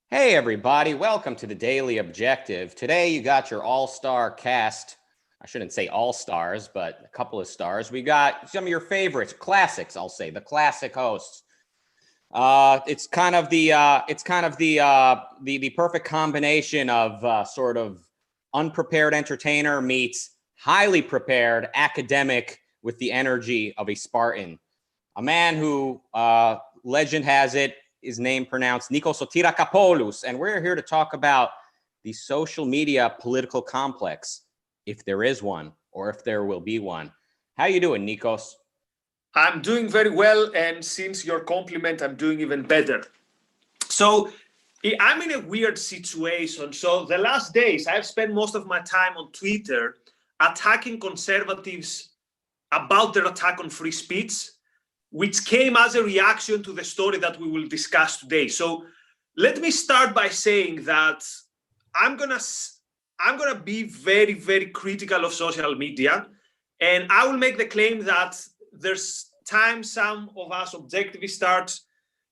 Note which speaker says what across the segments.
Speaker 1: Hey everybody, welcome to the Daily Objective. Today you got your all-star cast. I shouldn't say all-stars, but a couple of stars. We got some of your favorites, classics, I'll say, the classic hosts. It's kind of the perfect combination of sort of unprepared entertainer meets highly prepared academic with the energy of a Spartan. A man who, legend has it, is name pronounced Nikos Kapoulos, and we're here to talk about the social media political complex, if there is one or if there will be one. How you doing, Nikos?
Speaker 2: I'm doing very well, and since your compliment, I'm doing even better. So I'm in a weird situation. So the last days, I've spent most of my time on Twitter attacking conservatives about their attack on free speech, which came as a reaction to the story that we will discuss today. So let me start by saying that I'm gonna be very, very critical of social media, and I will make the claim that there's time some of us objectively start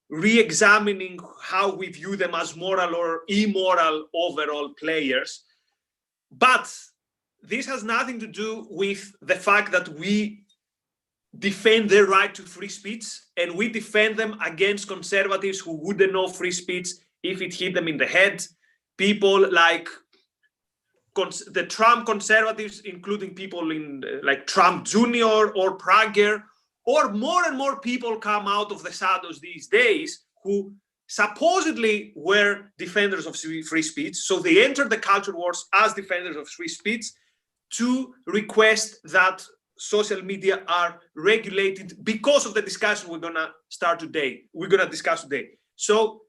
Speaker 2: re-examining how we view them as moral or immoral overall players. But this has nothing to do with the fact that we defend their right to free speech, and we defend them against conservatives who wouldn't know free speech if it hit them in the head. People like the Trump conservatives, including people in like Trump Jr. or Prager, or more and more people come out of the shadows these days who supposedly were defenders of free speech. So they entered the culture wars as defenders of free speech to request that social media are regulated because of the discussion we're gonna discuss today. So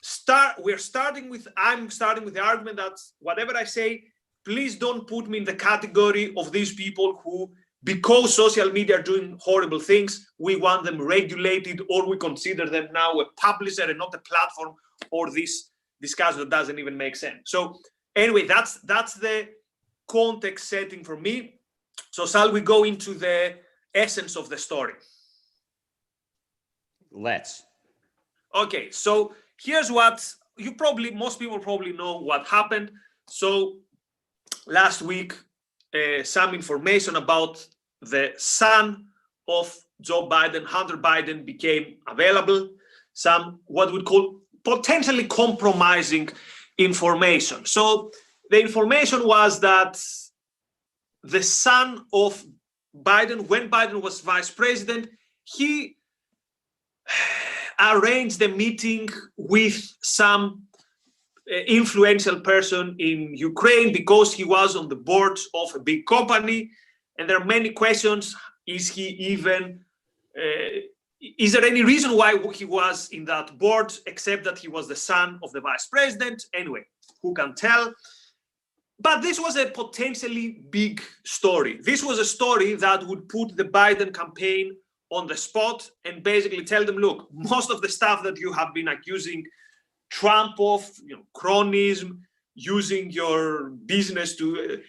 Speaker 2: I'm starting with the argument that whatever I say, please don't put me in the category of these people who, because social media are doing horrible things, we want them regulated, or we consider them now a publisher and not a platform, or this discussion that doesn't even make sense. So anyway, that's the context setting for me. So shall we go into the essence of the story?
Speaker 1: Let's.
Speaker 2: Okay, so here's what most people probably know what happened. So last week, some information about the son of Joe Biden, Hunter Biden, became available. Some what we'd call potentially compromising information. So the information was that the son of Biden, when Biden was vice president, he arranged a meeting with some influential person in Ukraine because he was on the board of a big company. And there are many questions. Is there any reason why he was in that board, except that he was the son of the vice president? Anyway, who can tell? But this was a potentially big story. This was a story that would put the Biden campaign on the spot and basically tell them, look, most of the stuff that you have been accusing Trump of, cronyism, using your business to,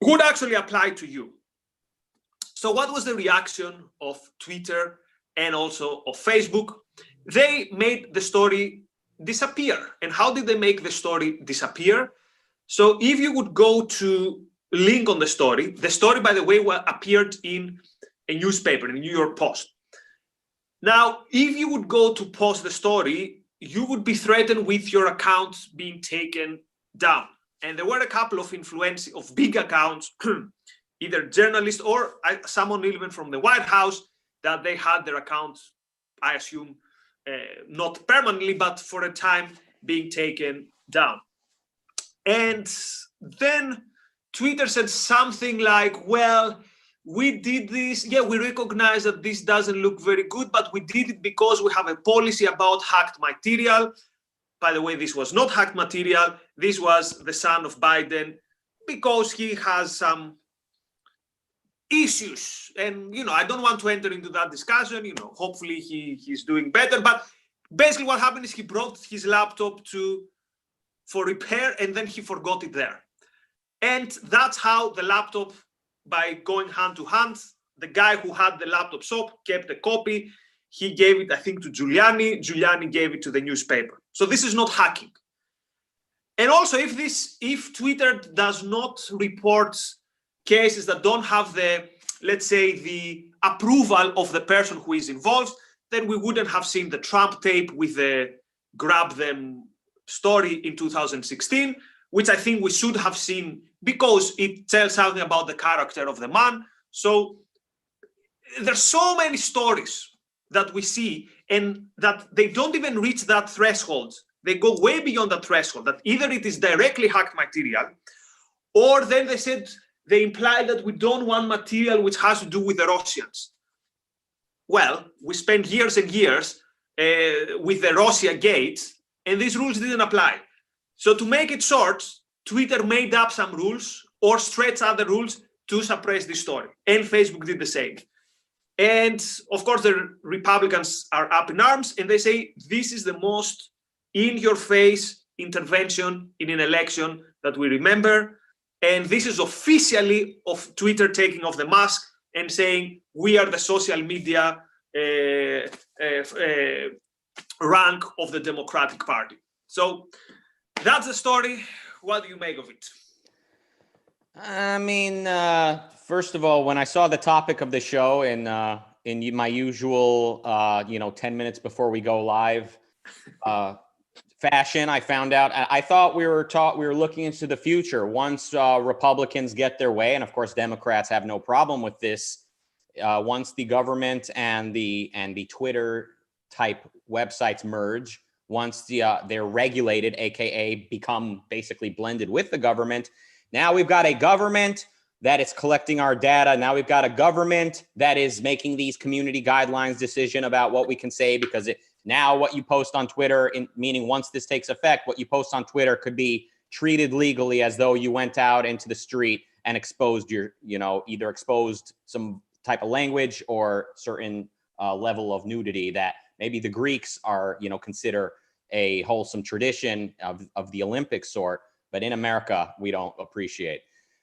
Speaker 2: would actually apply to you. So what was the reaction of Twitter and also of Facebook? They made the story disappear. And how did they make the story disappear? So if you would go to link on the story, by the way, appeared in a newspaper, in the New York Post. Now, if you would go to post the story, you would be threatened with your account being taken down. And there were a couple of big accounts, either journalists or someone even from the White House, that they had their accounts, I assume, not permanently, but for a time being taken down. And then Twitter said something like, well, we did this. Yeah, we recognize that this doesn't look very good, but we did it because we have a policy about hacked material. By the way, this was not hacked material. This was the son of Biden because he has some issues. And, I don't want to enter into that discussion. Hopefully he's doing better. But basically what happened is he brought his laptop for repair, and then he forgot it there. And that's how the laptop, by going hand to hand, the guy who had the laptop shop kept a copy. He gave it, I think, to Giuliani. Giuliani gave it to the newspaper. So this is not hacking. And also, if Twitter does not report cases that don't have the, let's say, the approval of the person who is involved, then we wouldn't have seen the Trump tape with the grab them story in 2016, which I think we should have seen because it tells something about the character of the man. So there's so many stories that we see and that they don't even reach that threshold. They go way beyond that threshold, that either it is directly hacked material, or then they imply that we don't want material which has to do with the Russians. Well, we spent years and years with the Russia gate, and these rules didn't apply. So to make it short, Twitter made up some rules or stretched other rules to suppress this story. And Facebook did the same. And of course, the Republicans are up in arms and they say this is the most in-your-face intervention in an election that we remember. And this is officially of Twitter taking off the mask and saying we are the social media rank of the Democratic Party. So that's the story. What do you make of it?
Speaker 1: I mean, first of all, when I saw the topic of the show in my usual, 10 minutes before we go live fashion, I found out. I thought we were looking into the future. Once Republicans get their way, and of course Democrats have no problem with this. Once the government and the Twitter type websites merge, once they're regulated, aka become basically blended with the government. Now we've got a government that is collecting our data. Now we've got a government that is making these community guidelines decision about what we can say, because now what you post on Twitter, meaning once this takes effect, what you post on Twitter could be treated legally as though you went out into the street and exposed either exposed some type of language or certain level of nudity that maybe the Greeks are, consider a wholesome tradition of the Olympic sort. But in America, we don't appreciate.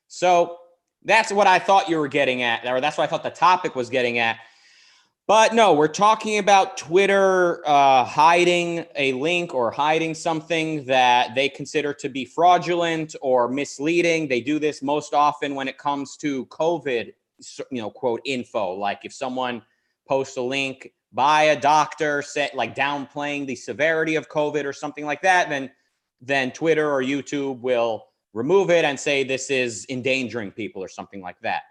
Speaker 1: So that's what I thought you were getting at, or that's what I thought the topic was getting at. But no, we're talking about Twitter hiding a link or hiding something that they consider to be fraudulent or misleading. They do this most often when it comes to COVID, quote, info. Like if someone posts a link by a doctor, like downplaying the severity of COVID or something like that, then Twitter or YouTube will remove it and say this is endangering people or something like that.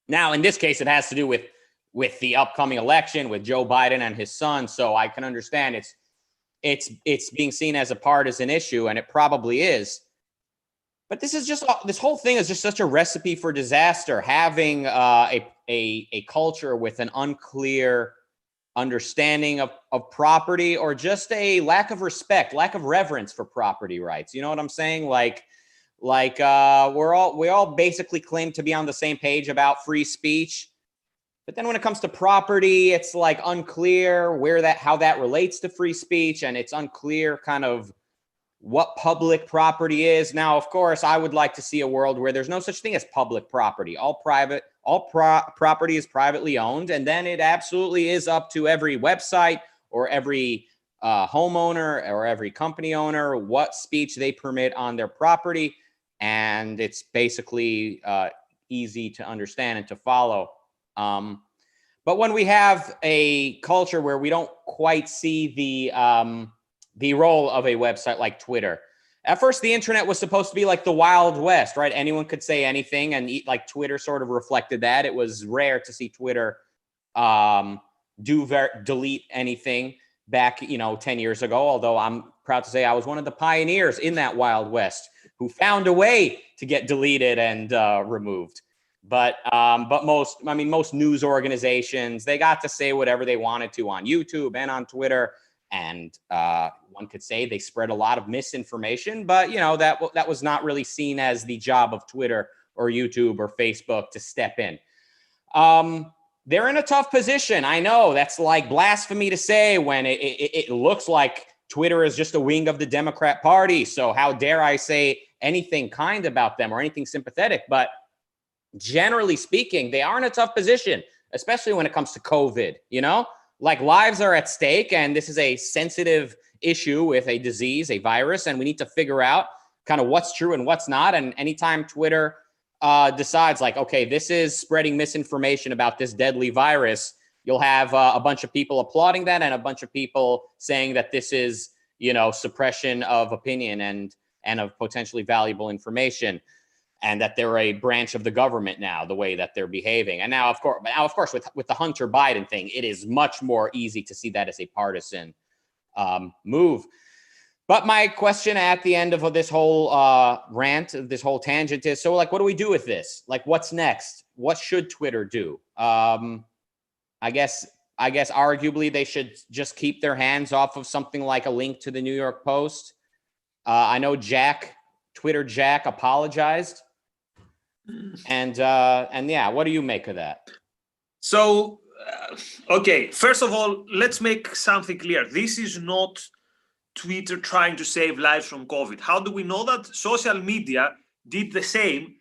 Speaker 1: Now, in this case, it has to do with the upcoming election with Joe Biden and his son. So I can understand it's being seen as a partisan issue, and it probably is. But this whole thing is just such a recipe for disaster. Having a culture with an unclear understanding of property, or just a lack of respect, lack of reverence for property rights. You know what I'm saying? Like we all basically claim to be on the same page about free speech. But then when it comes to property, it's like unclear how that relates to free speech, and it's unclear kind of what public property is. Now, of course, I would like to see a world where there's no such thing as public property. All property is privately owned, and then it absolutely is up to every website or every homeowner or every company owner what speech they permit on their property, and it's basically easy to understand and to follow. But when we have a culture where we don't quite see the role of a website like Twitter. At first, the internet was supposed to be like the Wild West, right? Anyone could say anything, and like Twitter sort of reflected that. It was rare to see Twitter delete anything back, 10 years ago, although I'm proud to say I was one of the pioneers in that Wild West who found a way to get deleted and removed. But most news organizations, they got to say whatever they wanted to on YouTube and on Twitter. And one could say they spread a lot of misinformation, but that was not really seen as the job of Twitter or YouTube or Facebook to step in. They're in a tough position. I know that's like blasphemy to say when it looks like Twitter is just a wing of the Democrat Party. So how dare I say anything kind about them or anything sympathetic? But generally speaking, they are in a tough position, especially when it comes to COVID, Like lives are at stake, and this is a sensitive issue with a disease, a virus, and we need to figure out kind of what's true and what's not. And anytime Twitter decides like, okay, this is spreading misinformation about this deadly virus, you'll have a bunch of people applauding that and a bunch of people saying that this is, suppression of opinion and of potentially valuable information, and that they're a branch of the government now, the way that they're behaving. And now, of course, with the Hunter Biden thing, it is much more easy to see that as a partisan move. But my question at the end of this whole rant, this whole tangent is, so like, what do we do with this? Like, what's next? What should Twitter do? I guess arguably they should just keep their hands off of something like a link to the New York Post. I know Twitter Jack apologized. And yeah, what do you make of that?
Speaker 2: So, okay, first of all, let's make something clear. This is not Twitter trying to save lives from COVID. How do we know that? Social media did the same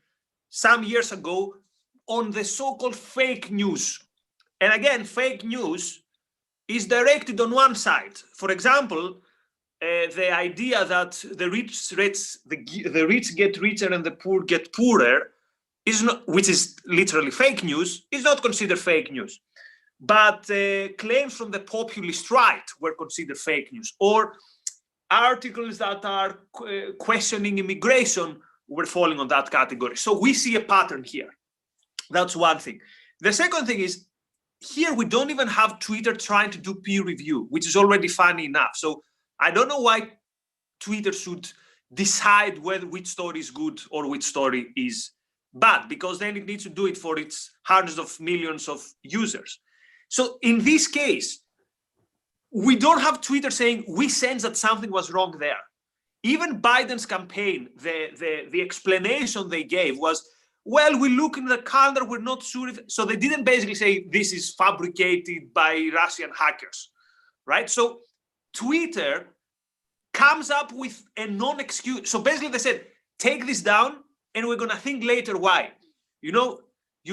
Speaker 2: some years ago on the so-called fake news. And again, fake news is directed on one side. For example, the idea that the rich get richer and the poor get poorer is not, which is literally fake news, is not considered fake news. But claims from the populist right were considered fake news, or articles that are questioning immigration were falling on that category. So we see a pattern here. That's one thing. The second thing is, here we don't even have Twitter trying to do peer review, which is already funny enough. So I don't know why Twitter should decide which story is good or which story is bad, because then it needs to do it for its hundreds of millions of users. So in this case, we don't have Twitter saying we sense that something was wrong there. Even Biden's campaign, the explanation they gave was, well, we look in the calendar, we're not sure if, so they didn't basically say this is fabricated by Russian hackers, right? So Twitter comes up with a non-excuse. So basically they said, take this down and we're gonna think later why. You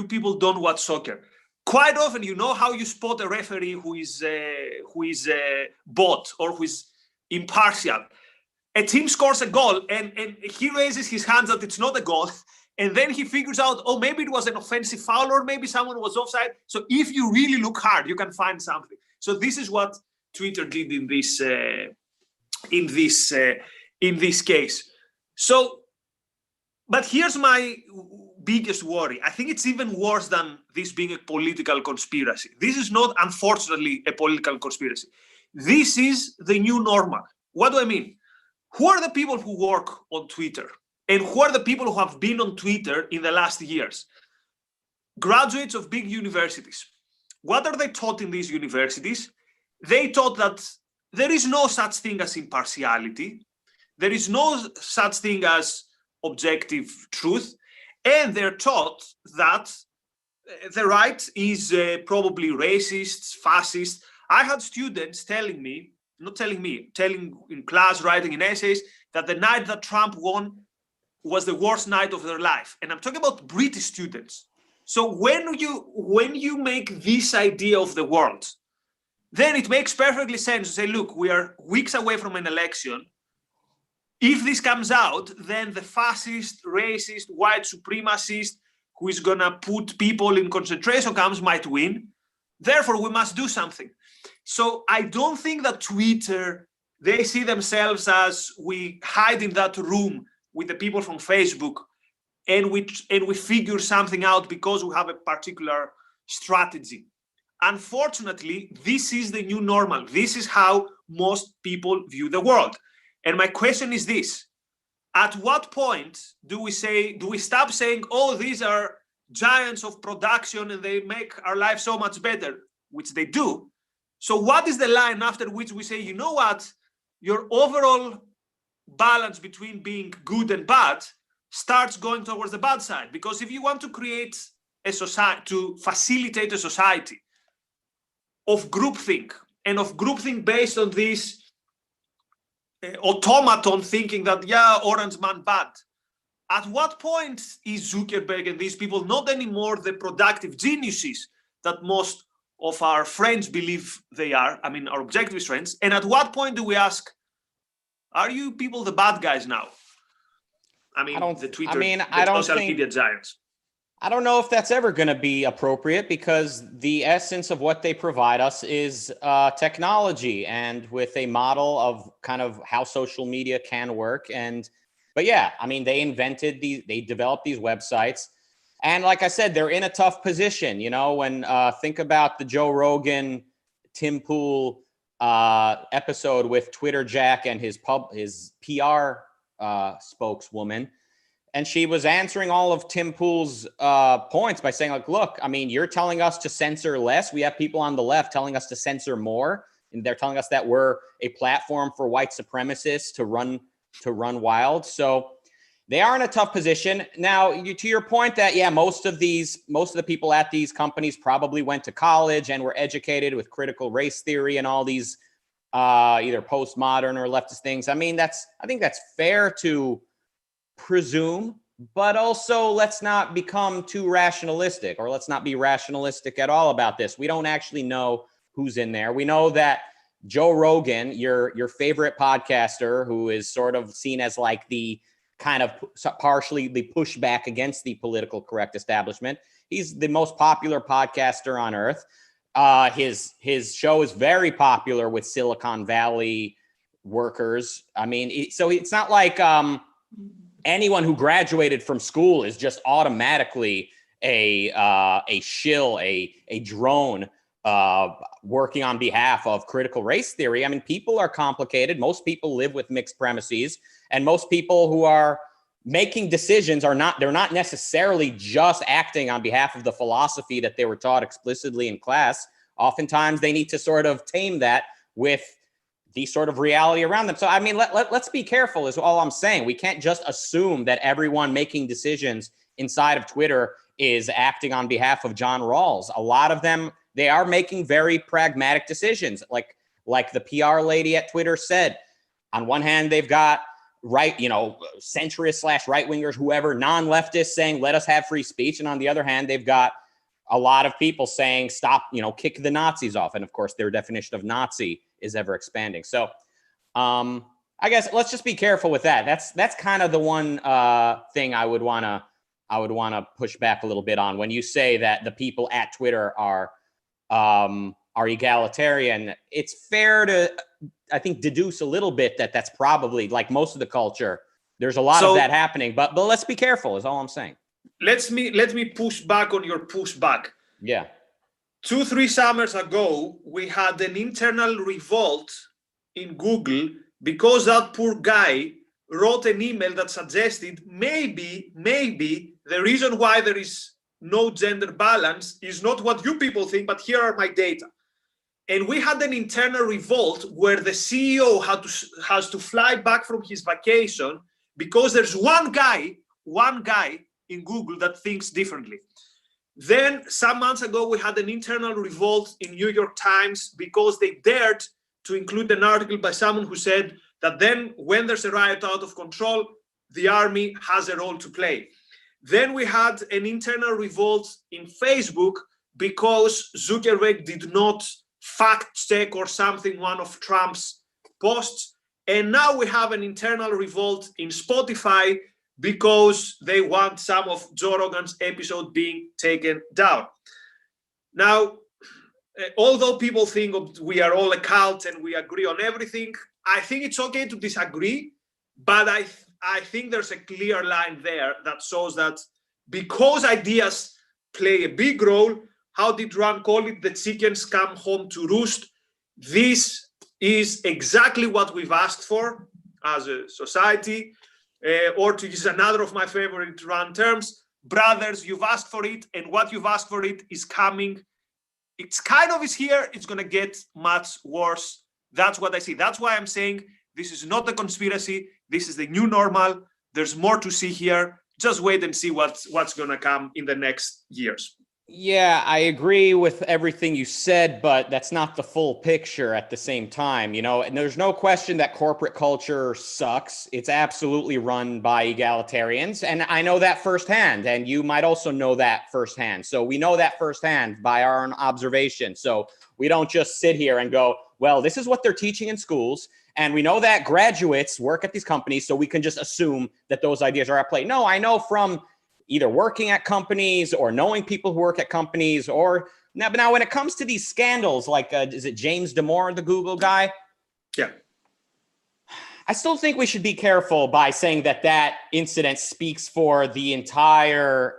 Speaker 2: people don't watch soccer. Quite often, you know how you spot a referee who is bot or who is impartial. A team scores a goal and he raises his hands that it's not a goal. And then he figures out, oh, maybe it was an offensive foul or maybe someone was offside. So if you really look hard, you can find something. So this is what Twitter did in this case. So, but here's my biggest worry. I think it's even worse than this being a political conspiracy. This is not, unfortunately, a political conspiracy. This is the new normal. What do I mean? Who are the people who work on Twitter? And who are the people who have been on Twitter in the last years? Graduates of big universities. What are they taught in these universities? They taught that there is no such thing as impartiality. There is no such thing as objective truth. And they're taught that the right is probably racist, fascist. I had students telling in class, writing in essays, that the night that Trump won was the worst night of their life. And I'm talking about British students. So when you make this idea of the world, then it makes perfectly sense to say, look, we are weeks away from an election. If this comes out, then the fascist, racist, white supremacist who is gonna put people in concentration camps might win. Therefore, we must do something. So I don't think that Twitter, they see themselves as we hide in that room with the people from Facebook and we figure something out because we have a particular strategy. Unfortunately, this is the new normal. This is how most people view the world. And my question is this: at what point do we stop saying, oh, these are giants of production and they make our life so much better, which they do. So what is the line after which we say, you know what, your overall balance between being good and bad starts going towards the bad side? Because if you want to create a society, to facilitate a society of groupthink, and of groupthink based on this automaton thinking that, yeah, orange man bad, at what point is Zuckerberg and these people not anymore the productive geniuses that most of our friends believe they are, I mean, our objectivist friends, and at what point do we ask, are you people the bad guys now? I mean, the Twitter,
Speaker 1: I
Speaker 2: the
Speaker 1: don't
Speaker 2: social
Speaker 1: think
Speaker 2: media giants.
Speaker 1: I don't know if that's ever going to be appropriate because the essence of what they provide us is technology and with a model of kind of how social media can work. But yeah, I mean, they developed these websites. And like I said, they're in a tough position, when think about the Joe Rogan, Tim Pool episode with Twitter Jack and his PR spokeswoman. And she was answering all of Tim Pool's points by saying, like, look, I mean, you're telling us to censor less. We have people on the left telling us to censor more. And they're telling us that we're a platform for white supremacists to run wild. So they are in a tough position. Now, to your point that, yeah, most of the people at these companies probably went to college and were educated with critical race theory and all these either postmodern or leftist things. I mean, I think that's fair to presume, but also let's not become too rationalistic, or let's not be rationalistic at all about this. We don't actually know who's in there. We know that Joe Rogan, your favorite podcaster, who is sort of seen as like the kind of partially the pushback against the political correct establishment. He's the most popular podcaster on earth. His show is very popular with Silicon Valley workers. I mean, so it's not like anyone who graduated from school is just automatically a shill, a drone working on behalf of critical race theory. I mean, people are complicated. Most people live with mixed premises, and most people who are making decisions they're not necessarily just acting on behalf of the philosophy that they were taught explicitly in class. Oftentimes they need to sort of tame that with the sort of reality around them. So, I mean, let's be careful is all I'm saying. We can't just assume that everyone making decisions inside of Twitter is acting on behalf of John Rawls. A lot of them, they are making very pragmatic decisions. Like the PR lady at Twitter said, on one hand, they've got centrists / right-wingers, whoever, non-leftists saying, let us have free speech. And on the other hand, they've got a lot of people saying, stop, kick the Nazis off. And of course, their definition of Nazi is ever expanding. So I guess let's just be careful with that. That's kind of the one thing I would want to push back a little bit on when you say that the people at Twitter are egalitarian. It's fair to, I think, deduce a little bit that that's probably like most of the culture. There's a lot of that happening, but let's be careful is all I'm saying. Let
Speaker 2: me push back on your pushback.
Speaker 1: Yeah.
Speaker 2: 2-3 summers ago, we had an internal revolt in Google because that poor guy wrote an email that suggested maybe the reason why there is no gender balance is not what you people think, but here are my data. And we had an internal revolt where the CEO has to fly back from his vacation because there's one guy in Google that thinks differently. Then some months ago, we had an internal revolt in New York Times because they dared to include an article by someone who said that then when there's a riot out of control, the army has a role to play. Then we had an internal revolt in Facebook because Zuckerberg did not fact check or something one of Trump's posts. And now we have an internal revolt in Spotify because they want some of Joe Rogan's episode being taken down. Now, although people think we are all a cult and we agree on everything, I think it's okay to disagree, but I think there's a clear line there that shows that because ideas play a big role, how did Ron call it? The chickens come home to roost. This is exactly what we've asked for as a society. Or to use another of my favorite Ron terms, brothers, you've asked for it, and what you've asked for it is coming. It's kind of is here. It's going to get much worse. That's what I see. That's why I'm saying this is not a conspiracy. This is the new normal. There's more to see here. Just wait and see what's going to come in the next years.
Speaker 1: Yeah, I agree with everything you said, but that's not the full picture at the same time, and there's no question that corporate culture sucks. It's absolutely run by egalitarians. And I know that firsthand. And you might also know that firsthand. So we know that firsthand by our own observation. So we don't just sit here and go, well, this is what they're teaching in schools. And we know that graduates work at these companies, so we can just assume that those ideas are at play. No, I know from either working at companies or knowing people who work at companies, or now when it comes to these scandals, like is it James Damore, the Google guy?
Speaker 2: Yeah.
Speaker 1: I still think we should be careful by saying that that incident speaks for the entire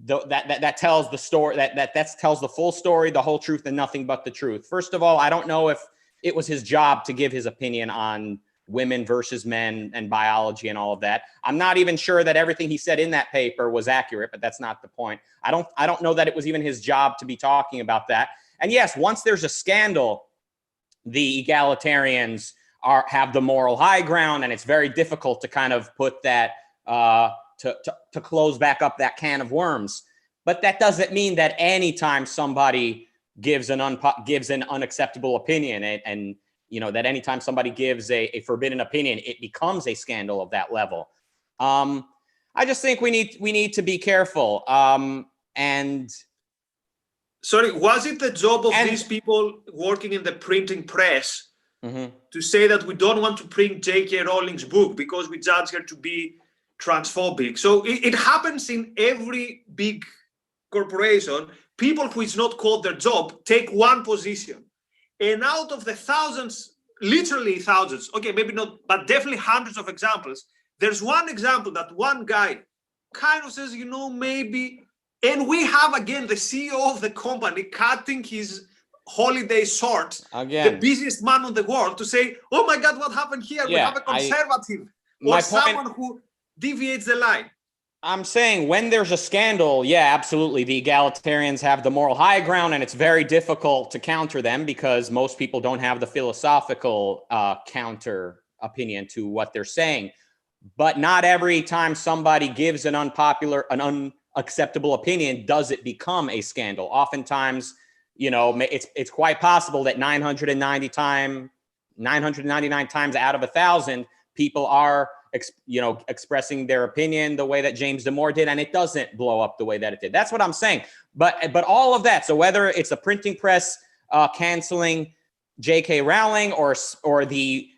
Speaker 1: that tells the story, that tells the full story, the whole truth, and nothing but the truth. First of all, I don't know if it was his job to give his opinion on women versus men and biology and all of that. I'm not even sure that everything he said in that paper was accurate, but that's not the point. I don't know that it was even his job to be talking about that. And yes, once there's a scandal, the egalitarians have the moral high ground, and it's very difficult to kind of put that to close back up that can of worms. But that doesn't mean that anytime somebody gives an unacceptable opinion, and you know that anytime somebody gives a forbidden opinion, it becomes a scandal of that level. I just think we need to be careful. And
Speaker 2: sorry, was it the job of these people working in the printing press to say that we don't want to print J.K. Rowling's book because we judge her to be transphobic? So it happens in every big corporation. People who it's not called their job take one position, and out of the thousands, literally thousands, okay, maybe not, but definitely hundreds of examples, there's one example that one guy kind of says, you know, maybe, and we have again the CEO of the company cutting his holiday short, again, the busiest man on the world, to say, oh my God, what happened here? Yeah, we have a conservative or someone who deviates the line.
Speaker 1: I'm saying when there's a scandal, yeah, absolutely. The egalitarians have the moral high ground, and it's very difficult to counter them because most people don't have the philosophical counter opinion to what they're saying. But not every time somebody gives an unacceptable opinion does it become a scandal. Oftentimes, you know, it's quite possible that 999 times out of 1,000 people are expressing their opinion the way that James Damore did, and it doesn't blow up the way that it did. That's what I'm saying. But all of that, so whether it's a printing press canceling J.K. Rowling or the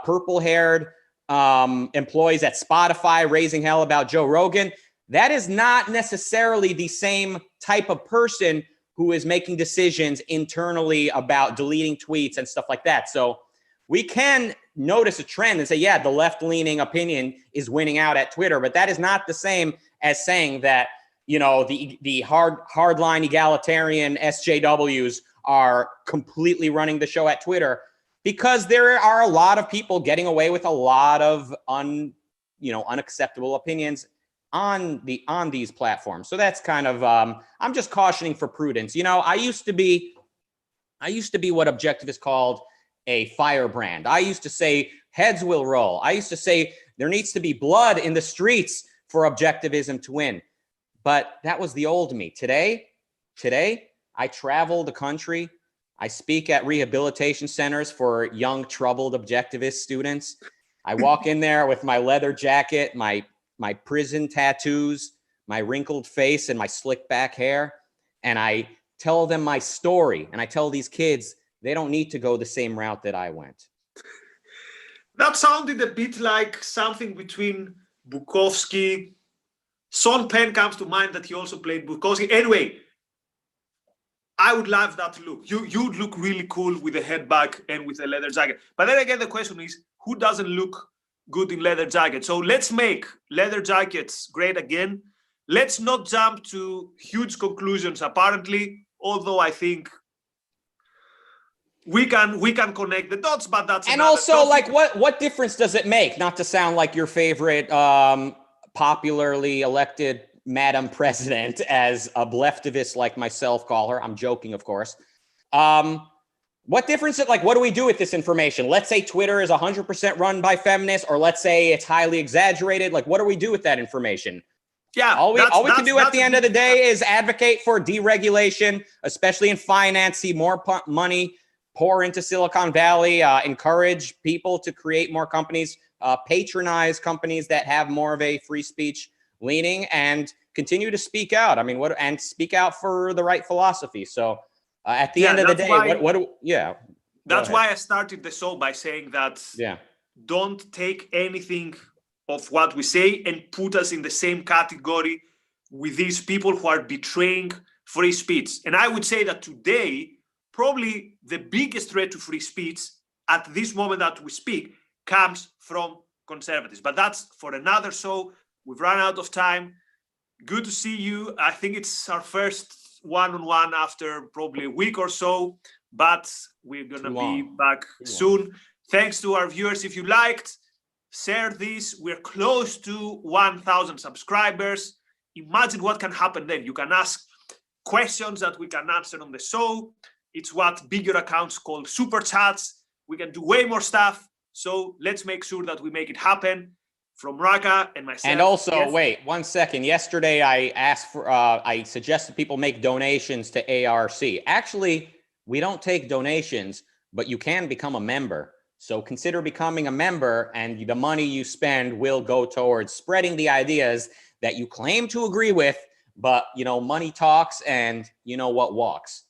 Speaker 1: purple-haired employees at Spotify raising hell about Joe Rogan, that is not necessarily the same type of person who is making decisions internally about deleting tweets and stuff like that. So we can notice a trend and say, yeah, the left-leaning opinion is winning out at Twitter, but that is not the same as saying that, you know, the hardline egalitarian SJWs are completely running the show at Twitter, because there are a lot of people getting away with a lot of unacceptable opinions on these platforms. So that's kind of I'm just cautioning for prudence. You know, I used to be what objectivists called a firebrand. I used to say heads will roll. I used to say there needs to be blood in the streets for objectivism to win. But that was the old me. Today, I travel the country. I speak at rehabilitation centers for young, troubled objectivist students. I walk in there with my leather jacket, my prison tattoos, my wrinkled face, and my slick back hair. And I tell them my story. And I tell these kids, they don't need to go the same route that I went.
Speaker 2: That sounded a bit like something between Bukowski. Sean Penn comes to mind, that he also played Bukowski. Anyway, I would love that look. You'd look really cool with a head back and with a leather jacket. But then again, the question is, who doesn't look good in leather jackets? So let's make leather jackets great again. Let's not jump to huge conclusions, apparently, although I think we can connect the dots, but that's
Speaker 1: and also topic. Like what difference does it make? Not to sound like your favorite popularly elected Madam President, as a leftivist like myself call her. I'm joking, of course. What difference? What do we do with this information? Let's say Twitter is 100% run by feminists, or let's say it's highly exaggerated. Like, what do we do with that information?
Speaker 2: Yeah,
Speaker 1: all we can do at the end of the day is advocate for deregulation, especially in finance. See more money pour into Silicon Valley, encourage people to create more companies, patronize companies that have more of a free speech leaning, and continue to speak out. I mean, and speak out for the right philosophy. So at the end of the day,
Speaker 2: That's why I started the show by saying that don't take anything of what we say and put us in the same category with these people who are betraying free speech. And I would say that today, probably the biggest threat to free speech at this moment that we speak comes from conservatives. But that's for another show. We've run out of time. Good to see you. I think it's our first one-on-one after probably a week or so, but we're going to be back soon. Thanks to our viewers. If you liked, share this. We're close to 1,000 subscribers. Imagine what can happen then. You can ask questions that we can answer on the show. It's what bigger accounts call super chats. We can do way more stuff. So let's make sure that we make it happen. From Rucka and myself.
Speaker 1: And also, wait 1 second. Yesterday, I asked for, I suggested people make donations to ARC. Actually, we don't take donations, but you can become a member. So consider becoming a member, and the money you spend will go towards spreading the ideas that you claim to agree with, but you know, money talks, and you know what walks.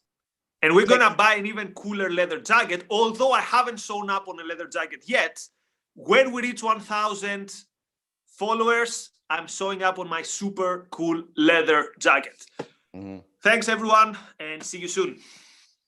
Speaker 2: And we're gonna buy an even cooler leather jacket, although I haven't shown up on a leather jacket yet. When we reach 1,000 followers, I'm showing up on my super cool leather jacket. Thanks everyone, and see you soon.